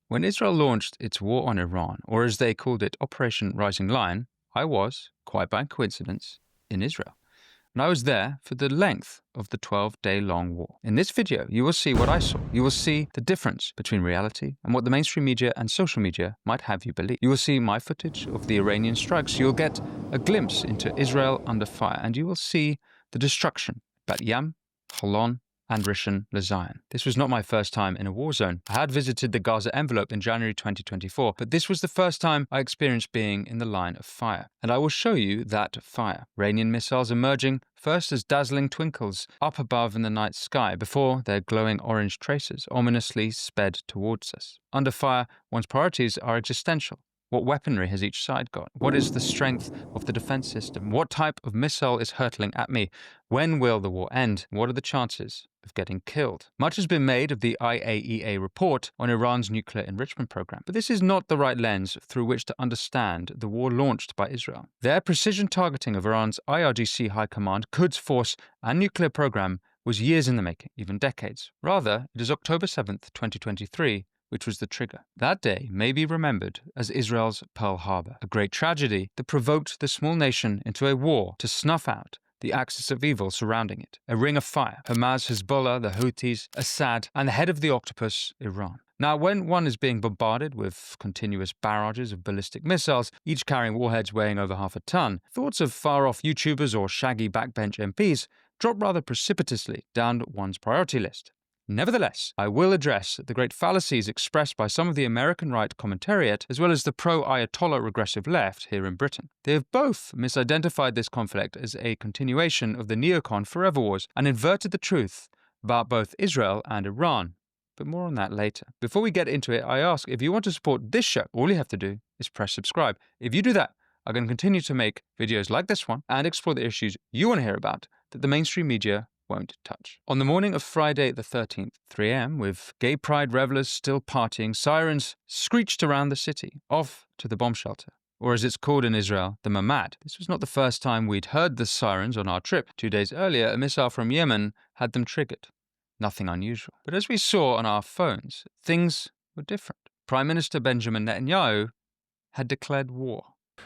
When Israel launched its war on Iran, or as they called it, Operation Rising Lion, I was, quite by coincidence, in Israel. And I was there for the length of the 12-day-long war. In this video, you will see what I saw. You will see the difference between reality and what the mainstream media and social media might have you believe. You will see my footage of the Iranian strikes. You'll get a glimpse into Israel under fire, and you will see the destruction at Bat Yam, Holon, and Rishin, LeZion. This was not my first time in a war zone. I had visited the Gaza envelope in January 2024, but this was the first time I experienced being in the line of fire. And I will show you that fire. Iranian missiles emerging first as dazzling twinkles up above in the night sky before their glowing orange traces ominously sped towards us. Under fire, one's priorities are existential. What weaponry has each side got? What is the strength of the defense system? What type of missile is hurtling at me? When will the war end? What are the chances of getting killed? Much has been made of the IAEA report on Iran's nuclear enrichment program, but this is not the right lens through which to understand the war launched by Israel. Their precision targeting of Iran's IRGC High Command, Quds Force, and nuclear program was years in the making, even decades. Rather, it is October 7th, 2023, which was the trigger. That day may be remembered as Israel's Pearl Harbour, a great tragedy that provoked the small nation into a war to snuff out the axis of evil surrounding it. A ring of fire: Hamas, Hezbollah, the Houthis, Assad, and the head of the octopus, Iran. Now, when one is being bombarded with continuous barrages of ballistic missiles, each carrying warheads weighing over half a ton, thoughts of far-off YouTubers or shaggy backbench MPs drop rather precipitously down one's priority list. Nevertheless, I will address the great fallacies expressed by some of the American right commentariat as well as the pro-Ayatollah regressive left here in Britain. They have both misidentified this conflict as a continuation of the neocon forever wars and inverted the truth about both Israel and Iran. But more on that later. Before we get into it, I ask, if you want to support this show, all you have to do is press subscribe. If you do that, I'm going to continue to make videos like this one and explore the issues you want to hear about that the mainstream media won't touch. On the morning of Friday the 13th, 3 a.m., with gay pride revelers still partying, sirens screeched around the city, off to the bomb shelter, or as it's called in Israel, the Mamad. This was not the first time we'd heard the sirens on our trip. 2 days earlier, a missile from Yemen had them triggered. Nothing unusual. But as we saw on our phones, things were different. Prime Minister Benjamin Netanyahu had declared war.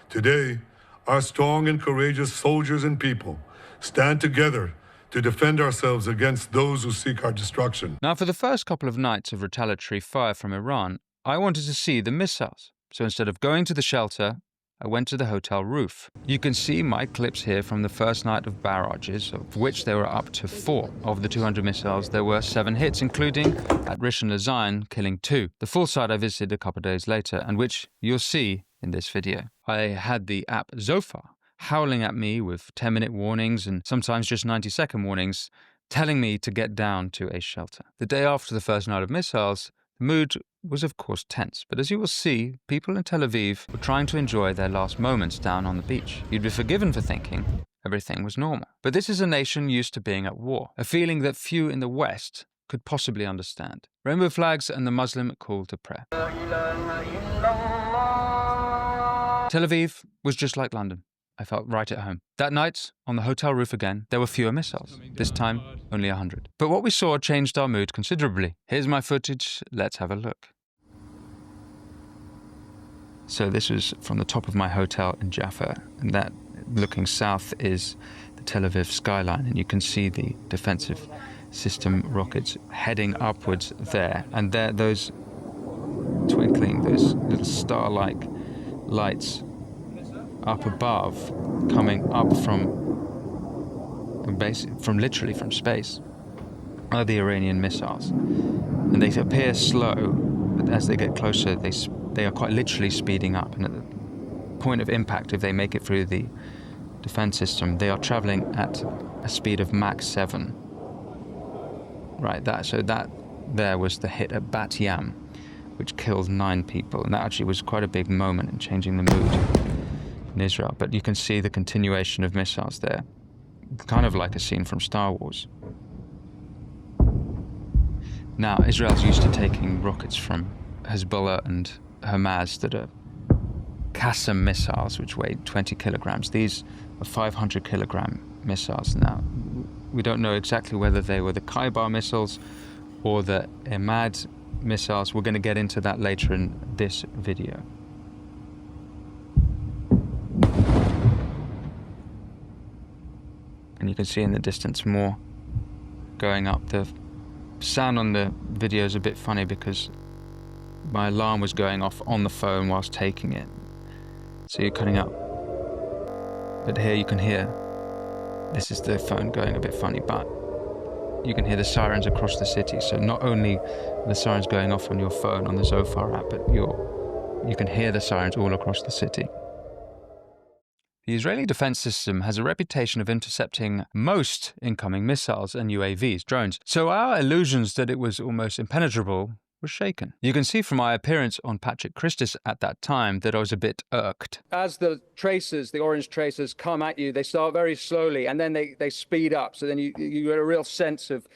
Today, our strong and courageous soldiers and people stand together to defend ourselves against those who seek our destruction. Now, for the first couple of nights of retaliatory fire from Iran, I wanted to see the missiles. So instead of going to the shelter, I went to the hotel roof. You can see my clips here from the first night of barrages, of which there were up to 4. Of the 200 missiles, there were 7 hits, including at Rishin, LeZion, killing 2. The full site I visited a couple of days later, and which you'll see in this video. I had the app Zofar howling at me with 10-minute warnings and sometimes just 90-second warnings, telling me to get down to a shelter. The day after the first night of missiles, the mood was of course tense, but as you will see, people in Tel Aviv were trying to enjoy their last moments down on the beach. You'd be forgiven for thinking everything was normal. But this is a nation used to being at war, a feeling that few in the West could possibly understand. Rainbow flags and the Muslim call to prayer. Tel Aviv was just like London. I felt right at home. That night, on the hotel roof again, there were fewer missiles. This time, only 100. But what we saw changed our mood considerably. Here's my footage. Let's have a look. So this was from the top of my hotel in Jaffa, and that, looking south, is the Tel Aviv skyline, and you can see the defensive system rockets heading upwards there. And there, those twinkling, those little star-like lights up above, coming up literally from space, are the Iranian missiles. And they appear slow, but as they get closer, they are quite literally speeding up. And at the point of impact, if they make it through the defense system, they are traveling at a speed of Mach 7. Right, that there was the hit at Bat Yam, which killed 9 people. And that actually was quite a big moment in changing the mood in Israel. But you can see the continuation of missiles there, kind of like a scene from Star Wars. Now, Israel's used to taking rockets from Hezbollah and Hamas that are Qassam missiles, which weigh 20 kilograms. These are 500 kilogram missiles. Now, we don't know exactly whether they were the Kaibar missiles or the Emad missiles. We're going to get into that later in this video. And you can see in the distance more going up. The sound on the video is a bit funny because my alarm was going off on the phone whilst taking it. So you're cutting up. But here you can hear, this is the phone going a bit funny, but you can hear the sirens across the city. So not only are the sirens going off on your phone on the Zofar app, but you can hear the sirens all across the city. The Israeli defense system has a reputation of intercepting most incoming missiles and UAVs, drones. So our illusions that it was almost impenetrable were shaken. You can see from my appearance on Patrick Christis at that time that I was a bit irked. As the tracers, the orange tracers, come at you, they start very slowly and then they speed up. So then you get a real sense of,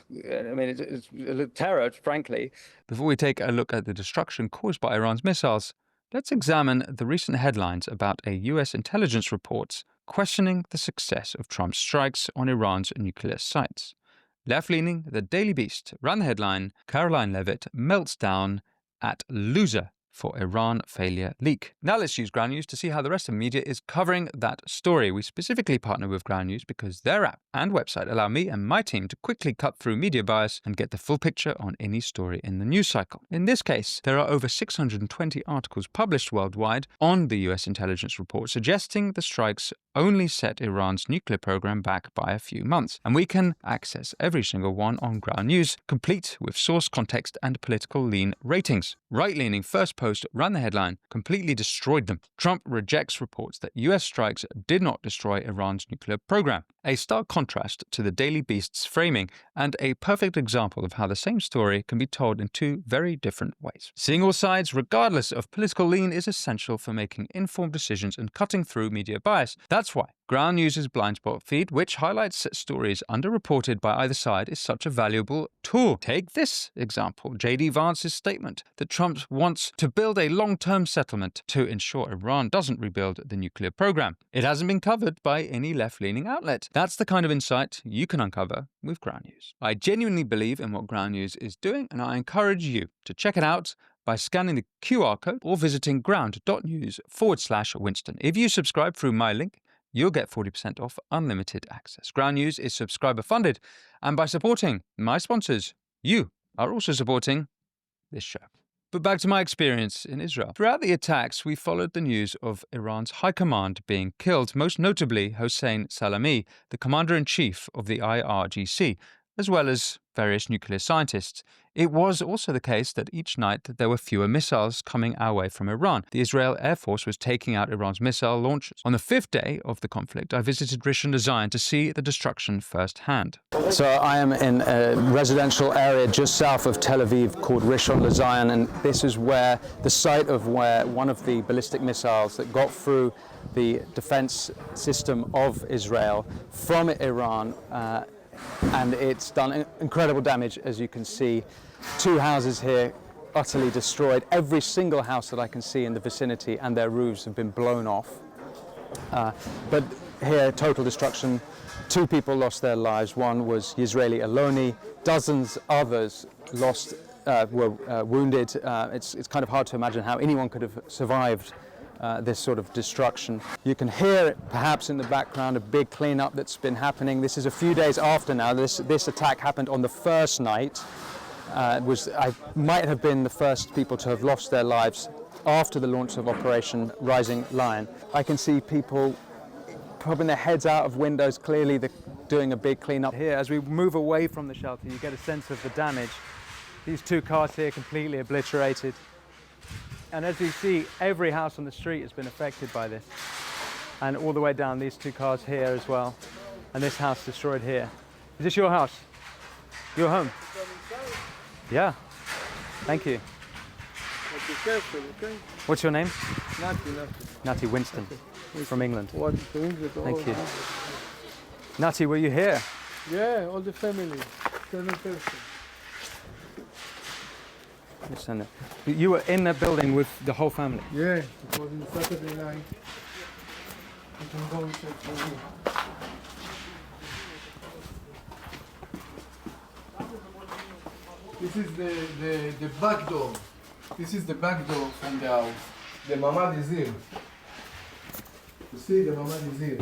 it's a terror, frankly. Before we take a look at the destruction caused by Iran's missiles, let's examine the recent headlines about a US intelligence report questioning the success of Trump's strikes on Iran's nuclear sites. Left-leaning The Daily Beast ran the headline, Caroline Levitt melts down at loser for Iran failure leak. Now let's use Ground News to see how the rest of the media is covering that story. We specifically partner with Ground News because their app and website allow me and my team to quickly cut through media bias and get the full picture on any story in the news cycle. In this case, there are over 620 articles published worldwide on the US intelligence report suggesting the strikes only set Iran's nuclear program back by a few months. And we can access every single one on Ground News, complete with source, context, and political lean ratings. Right-leaning First Post ran the headline, completely destroyed them. Trump rejects reports that US strikes did not destroy Iran's nuclear program. A stark contrast to the Daily Beast's framing and a perfect example of how the same story can be told in two very different ways. Seeing all sides, regardless of political lean, is essential for making informed decisions and cutting through media bias. That's why Ground News' blind spot feed, which highlights stories underreported by either side, is such a valuable tool. Take this example, J.D. Vance's statement that Trump wants to build a long-term settlement to ensure Iran doesn't rebuild the nuclear program. It hasn't been covered by any left-leaning outlet. That's the kind of insight you can uncover with Ground News. I genuinely believe in what Ground News is doing, and I encourage you to check it out by scanning the QR code or visiting ground.news/Winston. If you subscribe through my link, you'll get 40% off unlimited access. Ground News is subscriber funded, and by supporting my sponsors, you are also supporting this show. But back to my experience in Israel. Throughout the attacks, we followed the news of Iran's high command being killed, most notably Hossein Salami, the commander-in-chief of the IRGC, as well as various nuclear scientists. It was also the case that each night there were fewer missiles coming our way from Iran. The Israel Air Force was taking out Iran's missile launches. On the fifth day of the conflict, I visited Rishin, LeZion to see the destruction firsthand. So I am in a residential area just south of Tel Aviv called Rishin, LeZion, and this is where the site of where one of the ballistic missiles that got through the defense system of Israel from Iran and it's done incredible damage, as you can see. Two houses here utterly destroyed. Every single house that I can see in the vicinity and their roofs have been blown off. But here, total destruction. Two people lost their lives. One was Yisraeli Eloni. Dozens others were wounded. It's kind of hard to imagine how anyone could have survived this sort of destruction. You can hear perhaps in the background a big cleanup that's been happening. This is a few days after now. This attack happened on the first night. I might have been the first people to have lost their lives after the launch of Operation Rising Lion. I can see people popping their heads out of windows. Clearly they're doing a big cleanup here. As we move away from the shelter, you get a sense of the damage. These two cars here completely obliterated. And as you see, every house on the street has been affected by this. And all the way down, these two cars here as well. And this house destroyed here. Is this your house? Your home? Yeah. Thank you. Be careful, okay? What's your name? Nati. Winston, from England. Thank you. Nati, were you here? Yeah, all the family. 10 person. You were in that building with the whole family? Yeah, it was on Saturday night. You can go and check for me. This is the back door. This is the back door from the house. The mamad is here. You see, the mamad is here.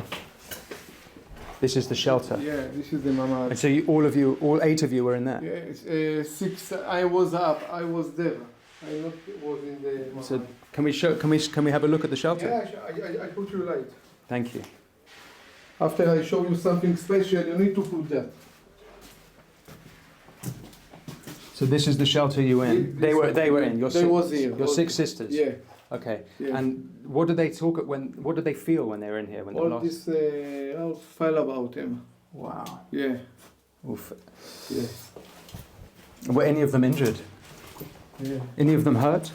This is the shelter. Yeah, this is the mamad. And so all 8 of you were in there? Yeah, it's, 6. I was up. I was there. I not was in the mamad. So can we have a look at the shelter? Yeah, I put you light. Thank you. After I show you something special, you need to put that. So this is the shelter you were in. They were in. Your 6 sisters. Yeah. Okay. Yeah. And what did they talk what did they feel when they were in here? When All this house fell about him. Wow. Yeah. Oof. Yeah. Were any of them injured? Yeah. Any of them hurt?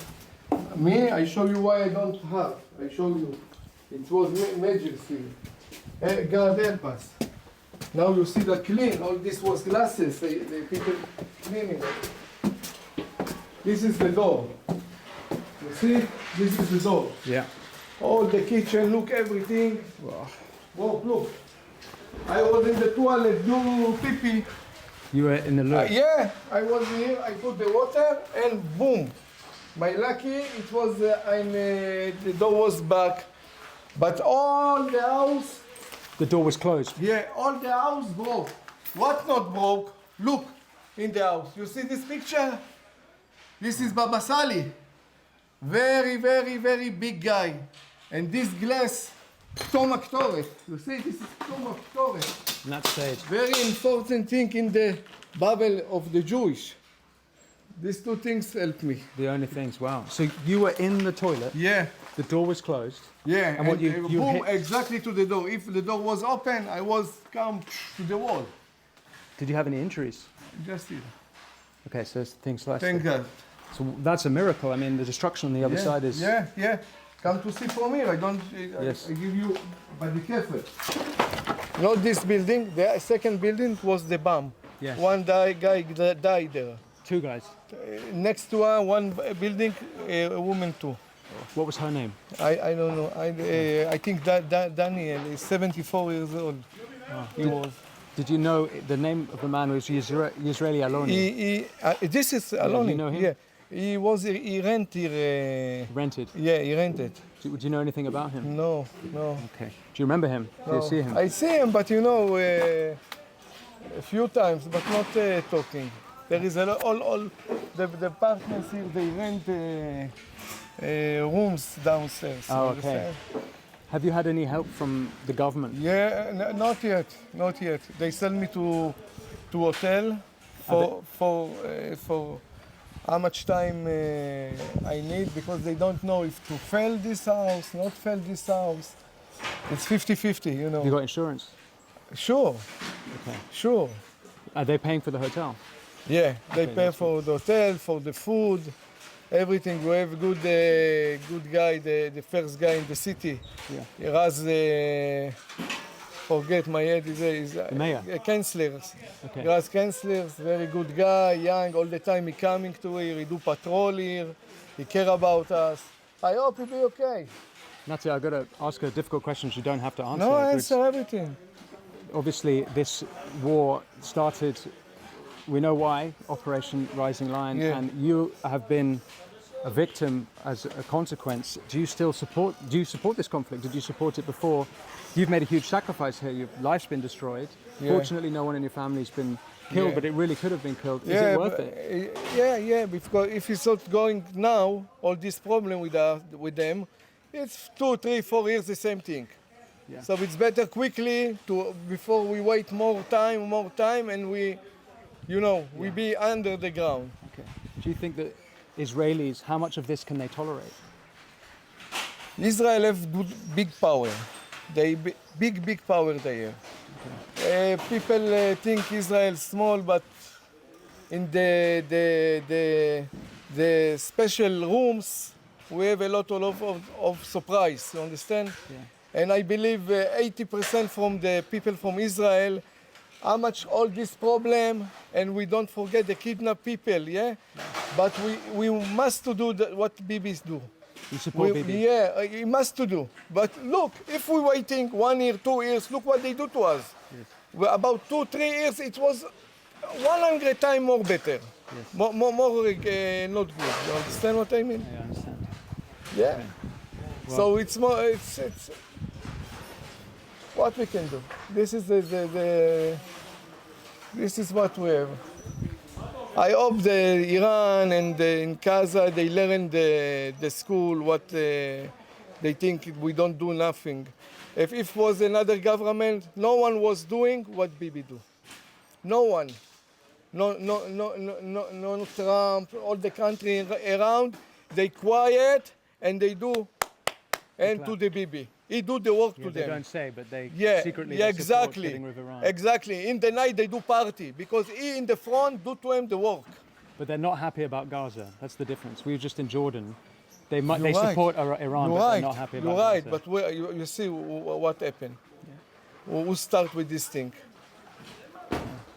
Me, I show you why I don't have. I show you. It was major thing. God help us. Now you see the clean. All this was glasses. The people cleaning it. This is the door. You see? This is the door. Yeah. All the kitchen, look, everything. Wow. Whoa, look. I was in the toilet, do pee-pee. You were in the loo? Yeah, I was here, I put the water, and boom. My lucky, it was, the door was back. But all the house... The door was closed? Yeah, all the house broke. What not broke? Look, in the house. You see this picture? This is Baba Sali. Very, very, very big guy. And this glass, stomach torret. You see, this is stomach torret. In that stage. Very important thing in the Bible of the Jewish. These 2 things helped me. The only things, wow. So you were in the toilet? Yeah. The door was closed? Yeah, and what you boom, hit... exactly to the door. If the door was open, I was come to the wall. Did you have any injuries? Just here. Okay, so things like Thank God. So that's a miracle. I mean, the destruction on the other side is... Yeah. Come to see from here. I don't... Yes. I give you... But be careful. Not this building. The second building was the bomb. Yes. One guy died there. 2 guys. Next to one building, a woman too. What was her name? I don't know. I think that Daniel is 74 years old. He was. Did you know the name of the man was Israeli Aloni? This is Aloni. you know him? Yeah. He rented. Rented? Yeah, he rented. Do you know anything about him? No. Okay. Do you remember him? No. Did you see him? I see him, but a few times, but not talking. There is all the partners here. They rent rooms downstairs. Oh, okay. Have you had any help from the government? Yeah, not yet. They send me to hotel for how much time I need, because they don't know if to fill this house, not fill this house. It's 50-50, you know. You got insurance? Sure. Okay. Sure. Are they paying for the hotel? Yeah, they Okay, pay for the hotel, for the food, everything. We have a good guy, the first guy in the city. Yeah. He has, forget my head, is mayor? Councillors. Okay. He has councillors, very good guy, young, all the time he coming to here, he do patrol here, he care about us. I hope he'll be okay. Nati, I've got to ask her difficult questions you don't have to answer. No, I answer everything. Obviously, this war started, we know why, Operation Rising Lion, Yeah. and you have been a victim as a consequence. Do you support this conflict? Did you support it before? You've made a huge sacrifice here. Your life's been destroyed. Yeah. Fortunately, no one in your family's been killed, Yeah. but it really could have been killed. Is Yeah, it worth it? Yeah, because if it's not going now, all this problem with them, it's 2, 3, 4 years the same thing. Yeah. So it's better quickly before we wait more time, and we be under the ground. Okay. Do you think that Israelis, how much of this can they tolerate? Israel have big power. They big power there. Okay. People think Israel small, but in the special rooms we have a lot of surprise. You understand? Yeah. And I believe 80% from the people from Israel, how much all this problem, and we don't forget the kidnapped people, yeah? But we must to do what Bibis do. You support Bibi? Yeah, he must to do. But look, if we're waiting 1 year, 2 years, look what they do to us. Yes. About 2, 3 years, it was 100 times more better. Yes. More not good. You understand what I mean? I understand. Yeah. Okay. Well, So it's more. It's what we can do. This is this is what we have. I hope the Iran and in Gaza they learn the school what they think we don't do nothing. If it was another government, no one was doing what Bibi do. No one. No Trump, all the country around, they quiet and they do and to the Bibi. He do the work to they them. don't say, but they secretly Yeah, they support exactly. getting rid of Iran. Exactly. In the night they do party because he in the front do to him the work. But they're not happy about Gaza. That's the difference. We were just in Jordan. They You're support right. Iran, You're but right. they're not happy about You're right, Gaza. but you see what happened. Who start with this thing?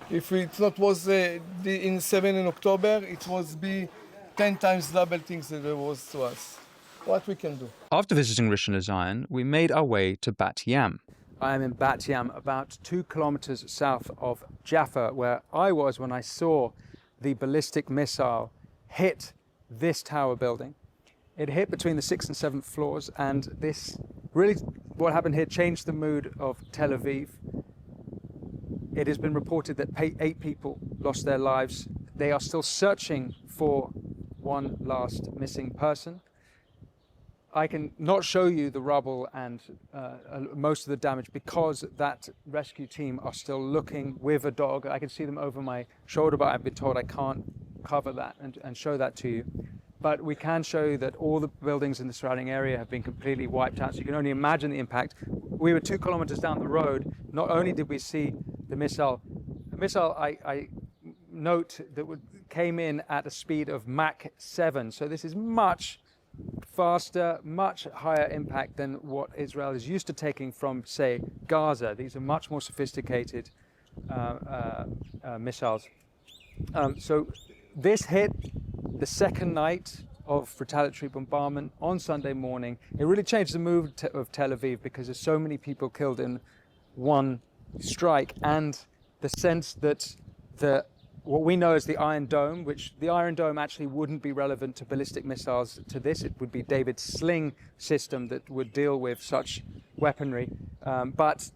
If it not was in 7 in October, it was be 10 times double things that it was to us. What we can do? After visiting Rishin and LeZion, we made our way to Bat Yam. I am in Bat Yam, about 2 kilometers south of Jaffa, where I was when I saw the ballistic missile hit this tower building. It hit between the 6th and 7th floors, and this really, what happened here changed the mood of Tel Aviv. It has been reported that 8 people lost their lives. They are still searching for one last missing person. I can not show you the rubble and most of the damage because that rescue team are still looking with a dog. I can see them over my shoulder, but I've been told I can't cover that and show that to you. But we can show you that all the buildings in the surrounding area have been completely wiped out. So you can only imagine the impact. We were 2 kilometers down the road. Not only did we see the missile I note that came in at a speed of Mach 7. So this is much faster, much higher impact than what Israel is used to taking from, say, Gaza. These are much more sophisticated missiles. So this hit the second night of retaliatory bombardment on Sunday morning. It really changed the mood of Tel Aviv because there's so many people killed in one strike, and the sense that what we know as the Iron Dome, which the Iron Dome actually wouldn't be relevant to ballistic missiles to this. It would be David's sling system that would deal with such weaponry. But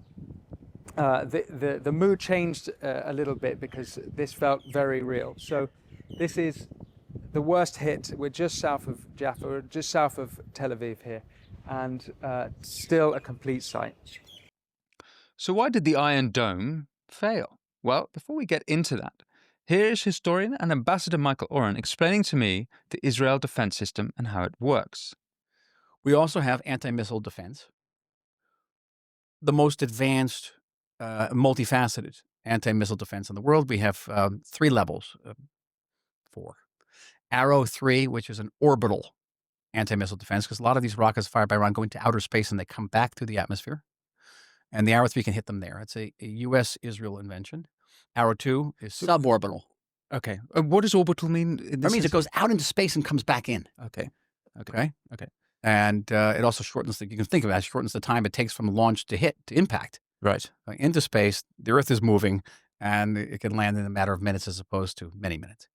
the mood changed a little bit because this felt very real. So this is the worst hit. We're just south of Jaffa, we're just south of Tel Aviv here, and still a complete site. So why did the Iron Dome fail? Well, before we get into that, here is historian and Ambassador Michael Oren explaining to me the Israel defense system and how it works. We also have anti-missile defense, the most advanced, multifaceted anti-missile defense in the world. We have 3 levels, 4. Arrow 3, which is an orbital anti-missile defense, because a lot of these rockets fired by Iran go into outer space and they come back through the atmosphere. And the Arrow 3 can hit them there. It's a U.S.-Israel invention. Arrow 2 is suborbital. Okay. What does orbital mean? That means it goes out into space and comes back in. Okay. Okay. And it also shortens you can think of it, shortens the time it takes from launch to impact. Right. Into space, the Earth is moving, and it can land in a matter of minutes as opposed to many minutes.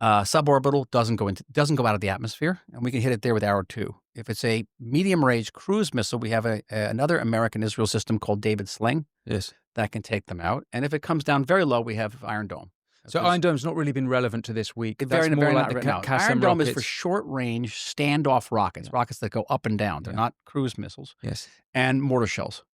Suborbital doesn't go out of the atmosphere, and we can hit it there with Arrow 2. If it's a medium-range cruise missile, we have another American Israel system called David Sling. Yes. That can take them out. And if it comes down very low, we have Iron Dome. So Iron Dome's not really been relevant to this week. That's Very more like not the right now. Qassam Iron Dome is rockets. for short-range standoff rockets, rockets that go up and down. They're not cruise missiles. Yes. And mortar shells.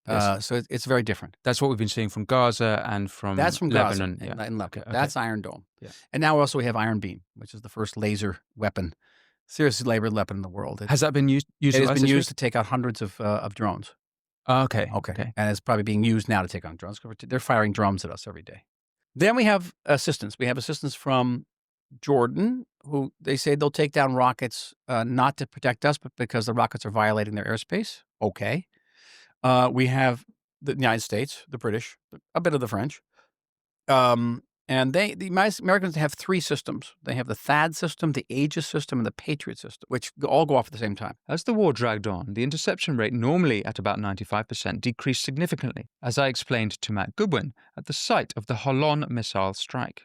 Yes. So it's very different. That's what we've been seeing from Gaza and from That's from Lebanon. Gaza Yeah. in Lebanon. Okay. That's Iron Dome. Yeah. And now also we have Iron Beam, which is the first laser weapon, seriously labored weapon in the world. Has that been used? It has been used to take out hundreds of drones. Okay. And it's probably being used now to take on drones. They're firing drones at us every day. Then we have assistance. We have assistance from Jordan, who they say they'll take down rockets not to protect us, but because the rockets are violating their airspace. Okay. We have the United States, the British, a bit of the French. And the Americans have 3 systems. They have the THAAD system, the Aegis system, and the Patriot system, which all go off at the same time. As the war dragged on, the interception rate, normally at about 95%, decreased significantly, as I explained to Matt Goodwin at the site of the Holon missile strike.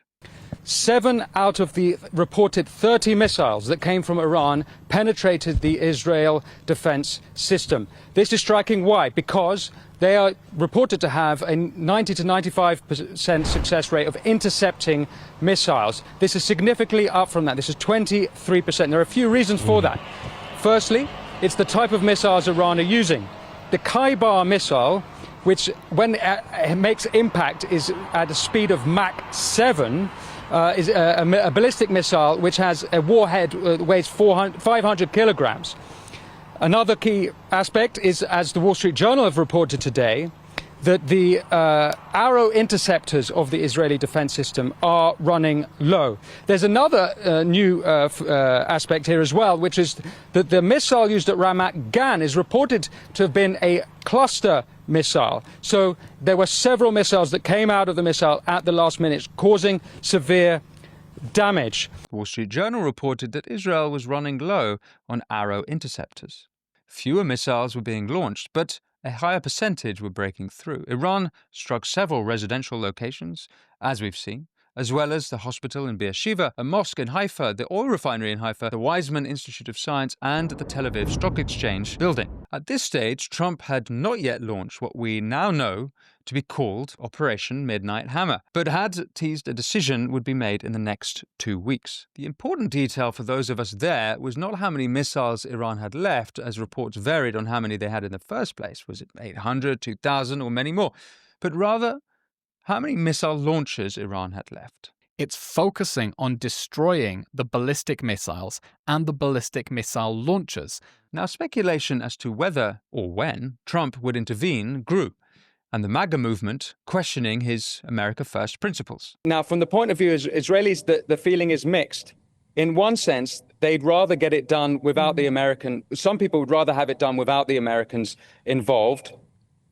7 out of the reported 30 missiles that came from Iran penetrated the Israel defense system. This is striking. Why? Because they are reported to have a 90 to 95% success rate of intercepting missiles. This is significantly up from that. This is 23%. There are a few reasons for that. Firstly, it's the type of missiles Iran are using. The Khaybar missile, which when it makes impact is at a speed of Mach 7, is a ballistic missile which has a warhead weighs 500 kilograms. Another key aspect is, as the Wall Street Journal have reported today, that the arrow interceptors of the Israeli defense system are running low. There's another new aspect here as well, which is that the missile used at Ramat Gan is reported to have been a cluster missile. So there were several missiles that came out of the missile at the last minute, causing severe damage. Wall Street Journal reported that Israel was running low on arrow interceptors. Fewer missiles were being launched, but a higher percentage were breaking through. Iran struck several residential locations, as we've seen, as well as the hospital in Beersheba, a mosque in Haifa, the oil refinery in Haifa, the Weizmann Institute of Science, and the Tel Aviv Stock Exchange building. At this stage, Trump had not yet launched what we now know to be called Operation Midnight Hammer, but had teased a decision would be made in the next 2 weeks. The important detail for those of us there was not how many missiles Iran had left, as reports varied on how many they had in the first place. Was it 800, 2,000, or many more? But rather, how many missile launchers Iran had left. It's focusing on destroying the ballistic missiles and the ballistic missile launchers. Now, speculation as to whether or when Trump would intervene grew, and the MAGA movement questioning his America First principles. Now, from the point of view of Israelis, the feeling is mixed. In one sense, they'd rather get it done without the American. Some people would rather have it done without the Americans involved,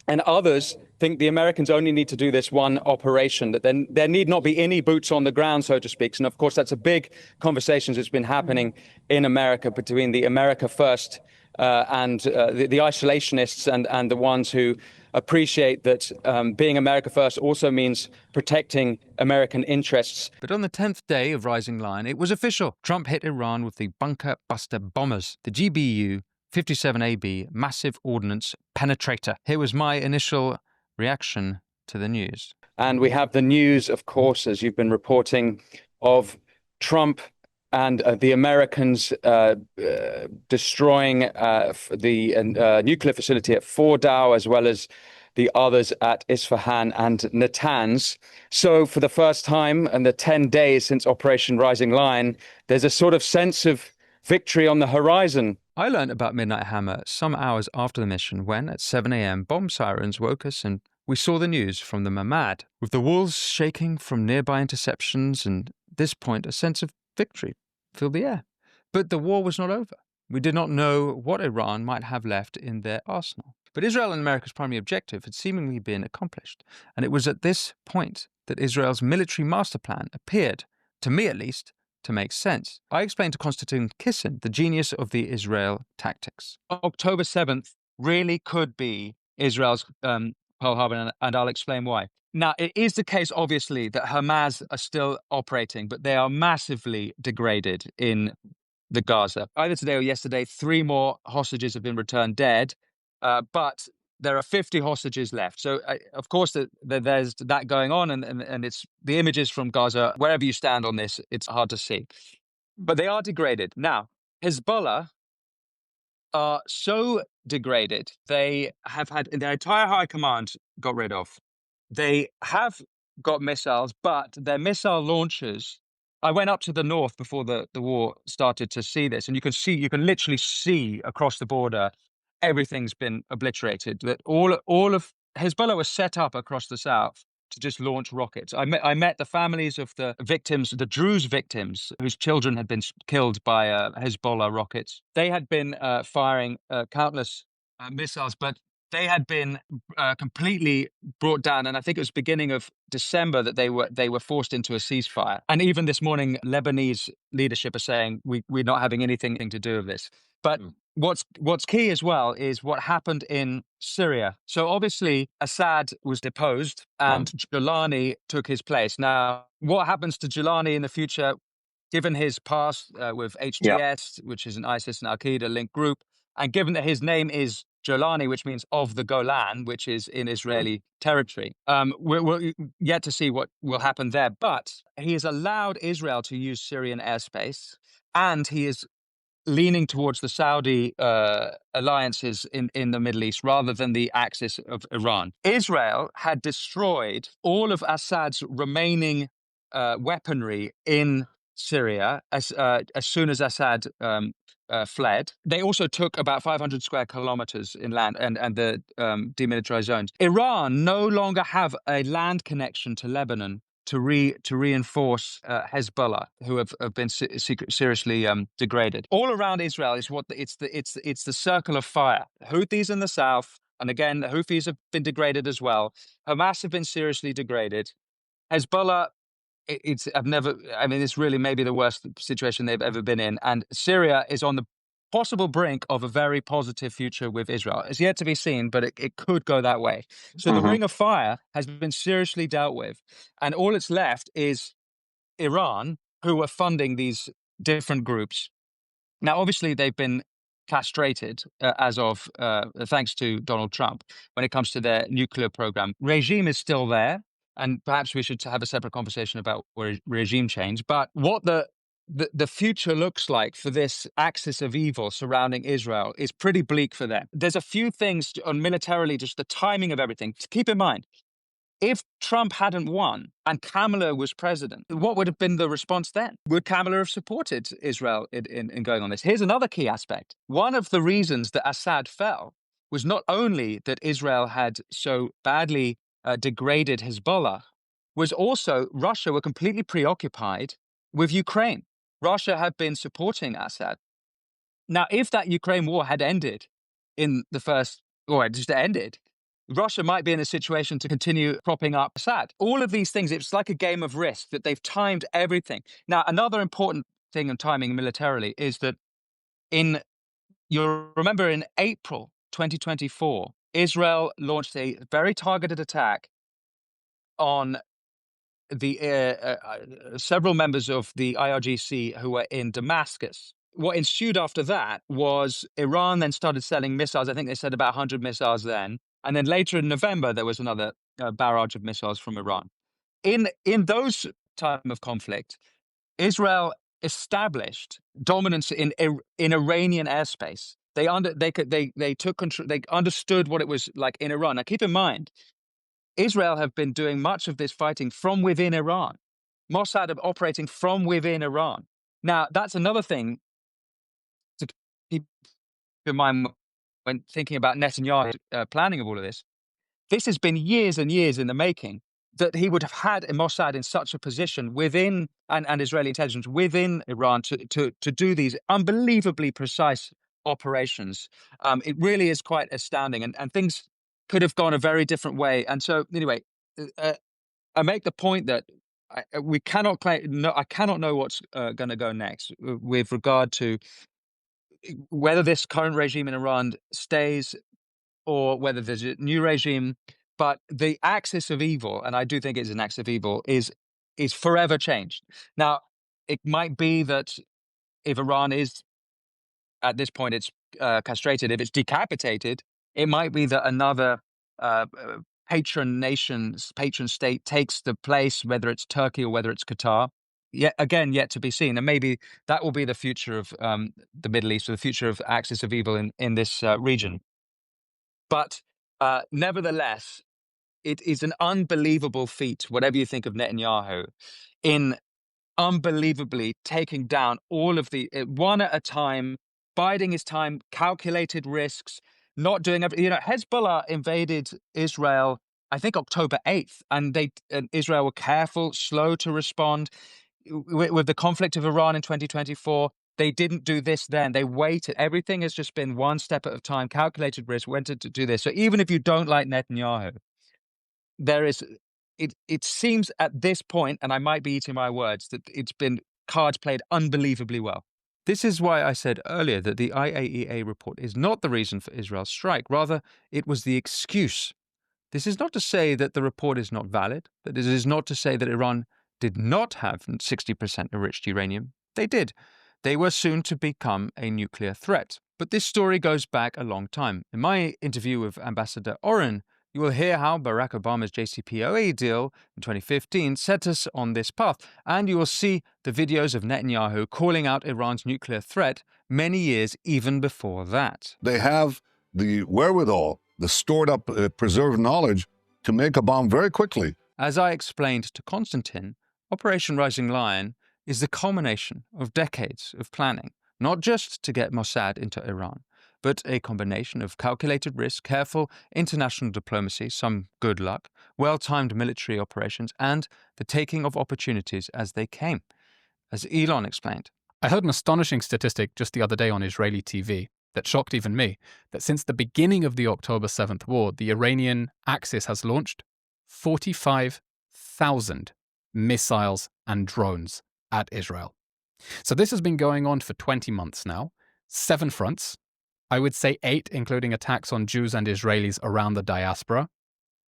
and others think the Americans only need to do this one operation, that then there need not be any boots on the ground, so to speak. And of course, that's a big conversation that's been happening in America between the America First and the isolationists and the ones who appreciate that being America First also means protecting American interests. But on the 10th day of Rising Lion, it was official. Trump hit Iran with the bunker buster bombers, the GBU 57AB massive ordnance penetrator. Here was my initial reaction to the news. And we have the news, of course, as you've been reporting, of Trump and the Americans destroying the nuclear facility at Fordow, as well as the others at Isfahan and Natanz. So for the first time in the 10 days since Operation Rising Lion, there's a sort of sense of victory on the horizon. I learned about Midnight Hammer some hours after the mission when, at 7 a.m., bomb sirens woke us and we saw the news from the Mamad, with the walls shaking from nearby interceptions, and at this point a sense of victory filled the air. But the war was not over. We did not know what Iran might have left in their arsenal. But Israel and America's primary objective had seemingly been accomplished, and it was at this point that Israel's military master plan appeared, to me at least, to make sense. I explained to Konstantin Kisin the genius of the Israel tactics. October 7th really could be Israel's Pearl Harbor, and I'll explain why. Now, it is the case, obviously, that Hamas are still operating, but they are massively degraded in the Gaza. Either today or yesterday, 3 more hostages have been returned dead, but there are 50 hostages left. So, of course, there's that going on, and it's the images from Gaza. Wherever you stand on this, it's hard to see. But they are degraded. Now, Hezbollah are so degraded, they have had their entire high command got rid of. They have got missiles, but their missile launchers. I went up to the north before the war started to see this, and you can literally see across the border, everything's been obliterated. That all of Hezbollah was set up across the south to just launch rockets. I met the families of the victims, the Druze victims, whose children had been killed by Hezbollah rockets. They had been firing countless missiles, but they had been completely brought down, and I think it was beginning of December that they were forced into a ceasefire. And even this morning, Lebanese leadership are saying we're not having anything to do with this. But what's key as well is what happened in Syria. So obviously Assad was deposed and Jolani took his place. Now, what happens to Jolani in the future, given his past with HTS, which is an ISIS and Al Qaeda linked group, and given that his name is Jolani, which means of the Golan, which is in Israeli territory, we're yet to see what will happen there. But he has allowed Israel to use Syrian airspace, and he is leaning towards the Saudi alliances in the Middle East rather than the axis of Iran. Israel had destroyed all of Assad's remaining weaponry in Syria as soon as Assad fled. They also took about 500 square kilometers inland and the demilitarized zones. Iran no longer have a land connection to Lebanon to reinforce Hezbollah, who have been seriously degraded. All around Israel is it's the circle of fire. Houthis in the south, and again, the Houthis have been degraded as well. Hamas have been seriously degraded. Hezbollah, it's really maybe the worst situation they've ever been in. And Syria is on the possible brink of a very positive future with Israel. It's yet to be seen, but it could go that way. So the Ring of Fire has been seriously dealt with. And all it's left is Iran, who are funding these different groups. Now, obviously, they've been castrated as of, thanks to Donald Trump, when it comes to their nuclear program. Regime is still there. And perhaps we should have a separate conversation about regime change. But what the future looks like for this axis of evil surrounding Israel is pretty bleak for them. There's a few things on militarily, just the timing of everything. Keep in mind, if Trump hadn't won and Kamala was president, what would have been the response then? Would Kamala have supported Israel in going on this? Here's another key aspect. One of the reasons that Assad fell was not only that Israel had so badly degraded Hezbollah, was also Russia were completely preoccupied with Ukraine. Russia had been supporting Assad. Now, if that Ukraine war had ended in the first, or just ended, Russia might be in a situation to continue propping up Assad. All of these things, it's like a game of risk that they've timed everything. Now, another important thing in timing militarily is that you'll remember in April 2024, Israel launched a very targeted attack on the several members of the IRGC who were in Damascus. What ensued after that was Iran then started selling missiles. I think they said about 100 missiles then. And then later in November, there was another barrage of missiles from Iran. In those time of conflict, Israel established dominance in Iranian airspace. They took control. They understood what it was like in Iran. Now, keep in mind, Israel have been doing much of this fighting from within Iran. Mossad are operating from within Iran. Now, that's another thing to keep in mind when thinking about Netanyahu's planning of all of this. This has been years and years in the making, that he would have had Mossad in such a position within, and Israeli intelligence within Iran to do these unbelievably precise operations. It really is quite astounding, and things could have gone a very different way. And so, anyway, I make the point that we cannot claim. No, I cannot know what's going to go next with regard to whether this current regime in Iran stays or whether there's a new regime. But the axis of evil, and I do think it's an axis of evil, is forever changed. Now, it might be that if Iran is, at this point, it's castrated, if it's decapitated, it might be that another patron state takes the place, whether it's Turkey or whether it's Qatar. Yet to be seen. And maybe that will be the future of the Middle East, or the future of axis of evil in this region. But nevertheless, it is an unbelievable feat, whatever you think of Netanyahu, in unbelievably taking down all of the, one at a time, biding his time, calculated risks, not doing everything. Hezbollah invaded Israel, I think October 8th, and Israel were careful, slow to respond. With the conflict of Iran in 2024, they didn't do this then. They waited. Everything has just been one step at a time, calculated risk, went to do this. So even if you don't like Netanyahu, it seems at this point, and I might be eating my words, that it's been cards played unbelievably well. This is why I said earlier that the IAEA report is not the reason for Israel's strike. Rather, it was the excuse. This is not to say that the report is not valid, that it is not to say that Iran did not have 60% enriched uranium. They did. They were soon to become a nuclear threat. But this story goes back a long time. In my interview with Ambassador Oren, you will hear how Barack Obama's JCPOA deal in 2015 set us on this path, and you will see the videos of Netanyahu calling out Iran's nuclear threat many years even before that. They have the wherewithal, the stored up, preserved knowledge to make a bomb very quickly. As I explained to Konstantin, Operation Rising Lion is the culmination of decades of planning, not just to get Mossad into Iran, but a combination of calculated risk, careful international diplomacy, some good luck, well-timed military operations, and the taking of opportunities as they came. As Eylon explained, I heard an astonishing statistic just the other day on Israeli TV that shocked even me, that since the beginning of the October 7th war, the Iranian Axis has launched 45,000 missiles and drones at Israel. So this has been going on for 20 months now, 7 fronts, I would say 8, including attacks on Jews and Israelis around the diaspora,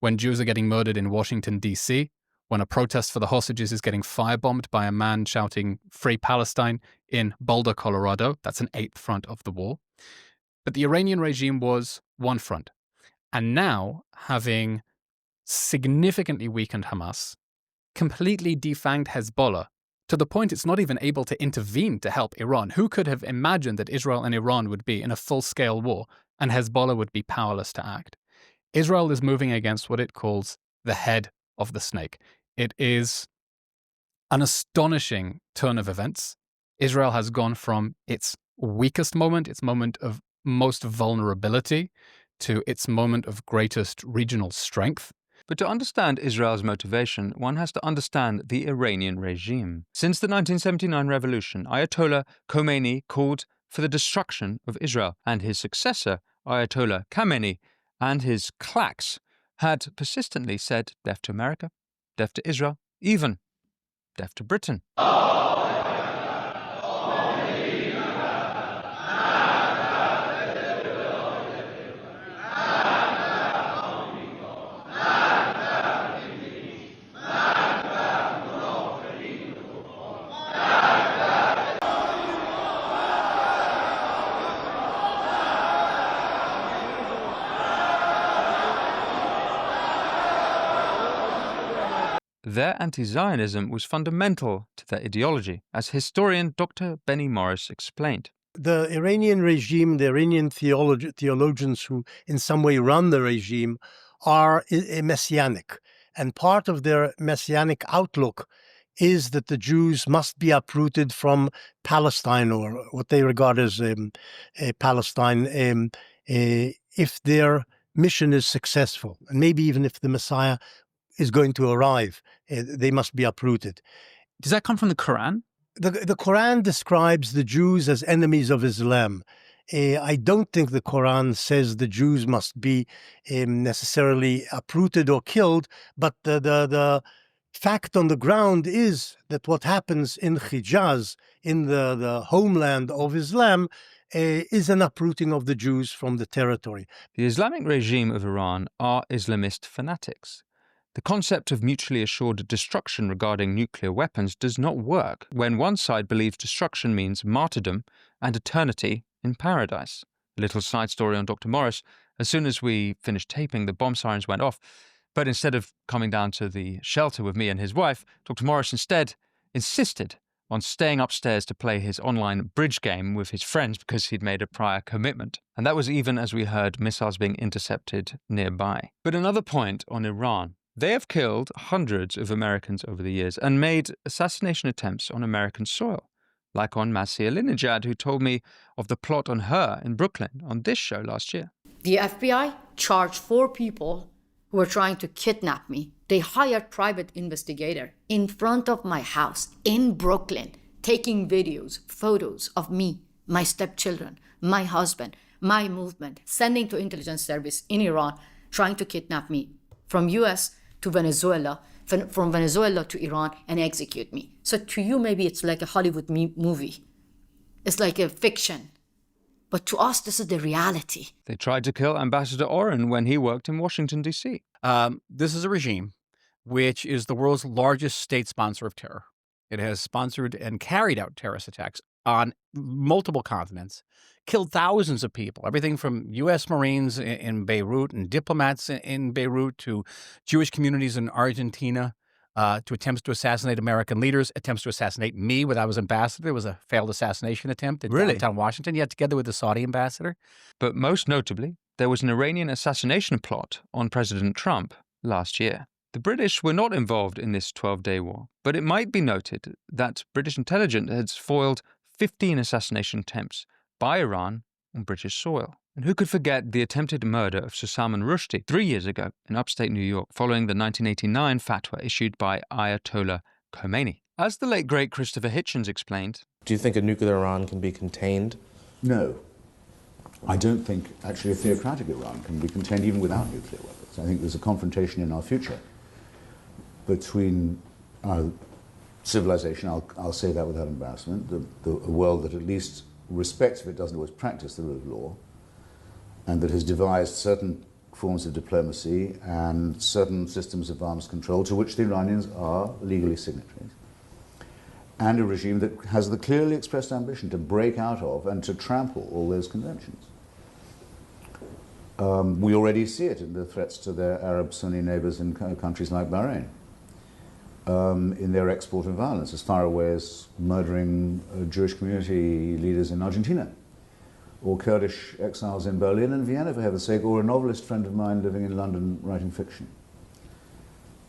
when Jews are getting murdered in Washington, D.C., when a protest for the hostages is getting firebombed by a man shouting Free Palestine in Boulder, Colorado. That's an 8th front of the war. But the Iranian regime was 1 front. And now, having significantly weakened Hamas, completely defanged Hezbollah, to the point it's not even able to intervene to help Iran. Who could have imagined that Israel and Iran would be in a full-scale war and Hezbollah would be powerless to act? Israel is moving against what it calls the head of the snake. It is an astonishing turn of events. Israel has gone from its weakest moment, its moment of most vulnerability, to its moment of greatest regional strength. But to understand Israel's motivation, one has to understand the Iranian regime. Since the 1979 revolution, Ayatollah Khomeini called for the destruction of Israel, and his successor, Ayatollah Khamenei, and his claques had persistently said death to America, death to Israel, even death to Britain. Their anti-Zionism was fundamental to their ideology, as historian Dr. Benny Morris explained. The Iranian regime, the Iranian theologians who in some way run the regime are messianic. And part of their messianic outlook is that the Jews must be uprooted from Palestine, or what they regard as Palestine, if their mission is successful. And maybe even if the Messiah is going to arrive, they must be uprooted. Does that come from the Quran? The Quran describes the Jews as enemies of Islam. I don't think the Quran says the Jews must be necessarily uprooted or killed, but the fact on the ground is that what happens in Hijaz, in the homeland of Islam, is an uprooting of the Jews from the territory. The Islamic regime of Iran are Islamist fanatics. The concept of mutually assured destruction regarding nuclear weapons does not work when one side believes destruction means martyrdom and eternity in paradise. A little side story on Dr. Morris. As soon as we finished taping, the bomb sirens went off. But instead of coming down to the shelter with me and his wife, Dr. Morris instead insisted on staying upstairs to play his online bridge game with his friends because he'd made a prior commitment. And that was even as we heard missiles being intercepted nearby. But another point on Iran. They have killed hundreds of Americans over the years and made assassination attempts on American soil, like on Masih Alinejad, who told me of the plot on her in Brooklyn on this show last year. The FBI charged 4 people who were trying to kidnap me. They hired private investigator in front of my house in Brooklyn, taking videos, photos of me, my stepchildren, my husband, my movement, sending to intelligence service in Iran, trying to kidnap me from US to Venezuela, from Venezuela to Iran, and execute me. So to you, maybe it's like a Hollywood movie. is like a fiction. But to us, this is the reality. They tried to kill Ambassador Oren when he worked in Washington, D.C. This is a regime which is the world's largest state sponsor of terror. It has sponsored and carried out terrorist attacks on multiple continents, killed thousands of people, everything from U.S. Marines in Beirut and diplomats in Beirut to Jewish communities in Argentina, to attempts to assassinate American leaders, attempts to assassinate me when I was ambassador. It was a failed assassination attempt in downtown Washington, together with the Saudi ambassador. But most notably, there was an Iranian assassination plot on President Trump last year. The British were not involved in this 12-day war, but it might be noted that British intelligence has foiled 15 assassination attempts by Iran on British soil. And who could forget the attempted murder of Salman Rushdie 3 years ago in upstate New York following the 1989 fatwa issued by Ayatollah Khomeini? As the late great Christopher Hitchens explained, do you think a nuclear Iran can be contained? No. I don't think actually a theocratic Iran can be contained even without nuclear weapons. I think there's a confrontation in our future between our civilization, I'll say that without embarrassment, a world that at least respects, if it doesn't always practice, the rule of law, and that has devised certain forms of diplomacy and certain systems of arms control to which the Iranians are legally signatories, and a regime that has the clearly expressed ambition to break out of and to trample all those conventions. We already see it in the threats to their Arab Sunni neighbors in countries like Bahrain, in their export of violence, as far away as murdering Jewish community leaders in Argentina, or Kurdish exiles in Berlin and Vienna, for heaven's sake, or a novelist friend of mine living in London writing fiction.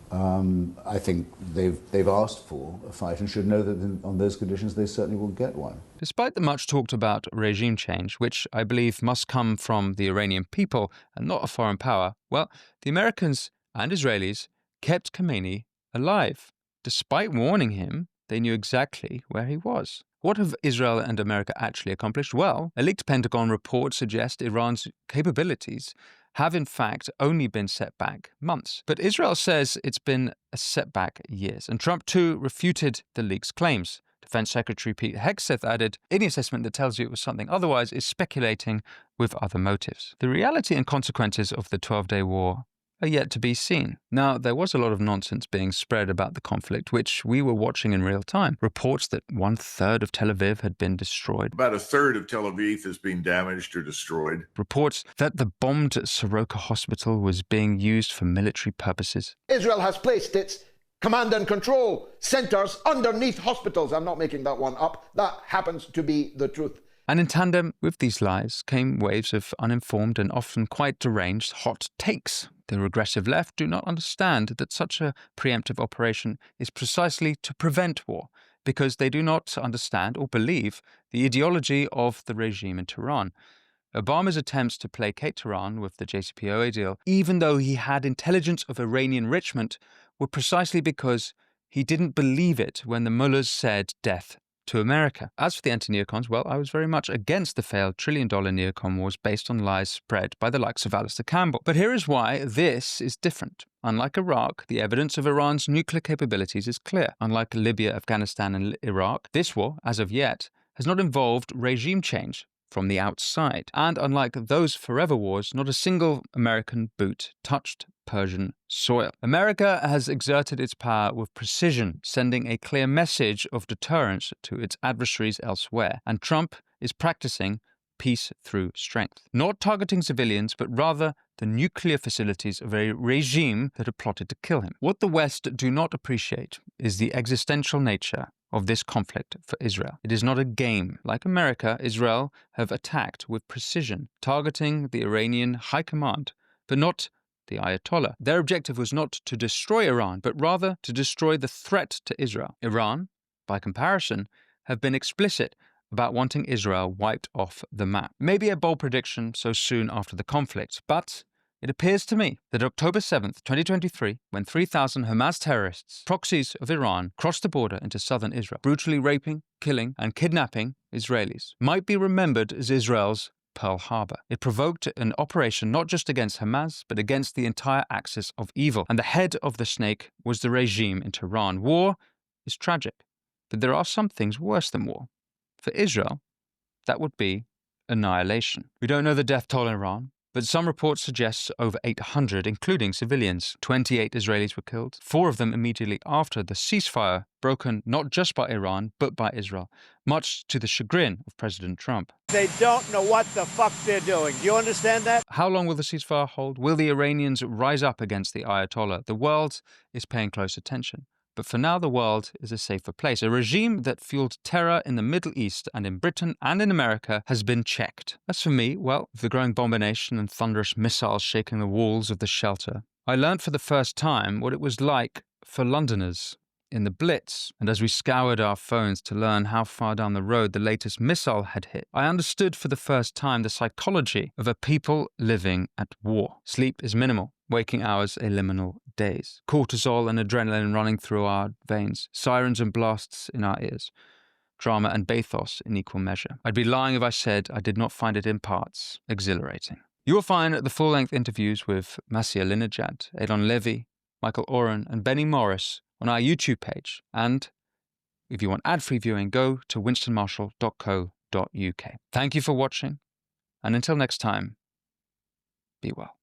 I think they've asked for a fight and should know that on those conditions they certainly will get one. Despite the much talked about regime change, which I believe must come from the Iranian people and not a foreign power, well, the Americans and Israelis kept Khomeini alive. Despite warning him, they knew exactly where he was. What have Israel and America actually accomplished? Well, a leaked Pentagon report suggests Iran's capabilities have in fact only been set back months. But Israel says it's been a setback years. And Trump too refuted the leak's claims. Defense Secretary Pete Hegseth added, any assessment that tells you it was something otherwise is speculating with other motives. The reality and consequences of the 12-day war are yet to be seen. Now, there was a lot of nonsense being spread about the conflict, which we were watching in real time. Reports that 1/3 of Tel Aviv had been destroyed. About 1/3 of Tel Aviv has been damaged or destroyed. Reports that the bombed Soroka hospital was being used for military purposes. Israel has placed its command and control centers underneath hospitals. I'm not making that one up. That happens to be the truth. And in tandem with these lies came waves of uninformed and often quite deranged hot takes. The regressive left do not understand that such a preemptive operation is precisely to prevent war, because they do not understand or believe the ideology of the regime in Tehran. Obama's attempts to placate Tehran with the JCPOA deal, even though he had intelligence of Iranian enrichment, were precisely because he didn't believe it when the mullahs said death to America. As for the anti-neocons, well, I was very much against the failed trillion-dollar neocon wars based on lies spread by the likes of Alistair Campbell. But here is why this is different. Unlike Iraq, the evidence of Iran's nuclear capabilities is clear. Unlike Libya, Afghanistan, and Iraq, this war, as of yet, has not involved regime change from the outside. And unlike those forever wars, not a single American boot touched Persian soil. America has exerted its power with precision, sending a clear message of deterrence to its adversaries elsewhere. And Trump is practicing peace through strength, not targeting civilians, but rather the nuclear facilities of a regime that had plotted to kill him. What the West do not appreciate is the existential nature of this conflict for Israel. It is not a game. Like America, Israel have attacked with precision, targeting the Iranian high command, but not the Ayatollah. Their objective was not to destroy Iran, but rather to destroy the threat to Israel. Iran, by comparison, have been explicit about wanting Israel wiped off the map. Maybe a bold prediction so soon after the conflict, but it appears to me that October 7th, 2023, when 3,000 Hamas terrorists, proxies of Iran, crossed the border into southern Israel, brutally raping, killing, and kidnapping Israelis, might be remembered as Israel's Pearl Harbour. It provoked an operation not just against Hamas, but against the entire axis of evil. And the head of the snake was the regime in Tehran. War is tragic, but there are some things worse than war. For Israel, that would be annihilation. We don't know the death toll in Iran, but some reports suggest over 800, including civilians. 28 Israelis were killed, 4 of them immediately after the ceasefire broken not just by Iran, but by Israel, much to the chagrin of President Trump. They don't know what the fuck they're doing. Do you understand that? How long will the ceasefire hold? Will the Iranians rise up against the Ayatollah? The world is paying close attention. But for now, the world is a safer place. A regime that fueled terror in the Middle East and in Britain and in America has been checked. As for me, well, with the growing bombination and thunderous missiles shaking the walls of the shelter, I learned for the first time what it was like for Londoners in the Blitz. And as we scoured our phones to learn how far down the road the latest missile had hit, I understood for the first time the psychology of a people living at war. Sleep is minimal. Waking hours, a liminal days. Cortisol and adrenaline running through our veins. Sirens and blasts in our ears. Drama and bathos in equal measure. I'd be lying if I said I did not find it in parts exhilarating. You will find the full-length interviews with Masih, Alinejad, Eylon Levy, Michael Oren, and Benny Morris on our YouTube page. And if you want ad-free viewing, go to winstonmarshall.co.uk. Thank you for watching, and until next time, be well.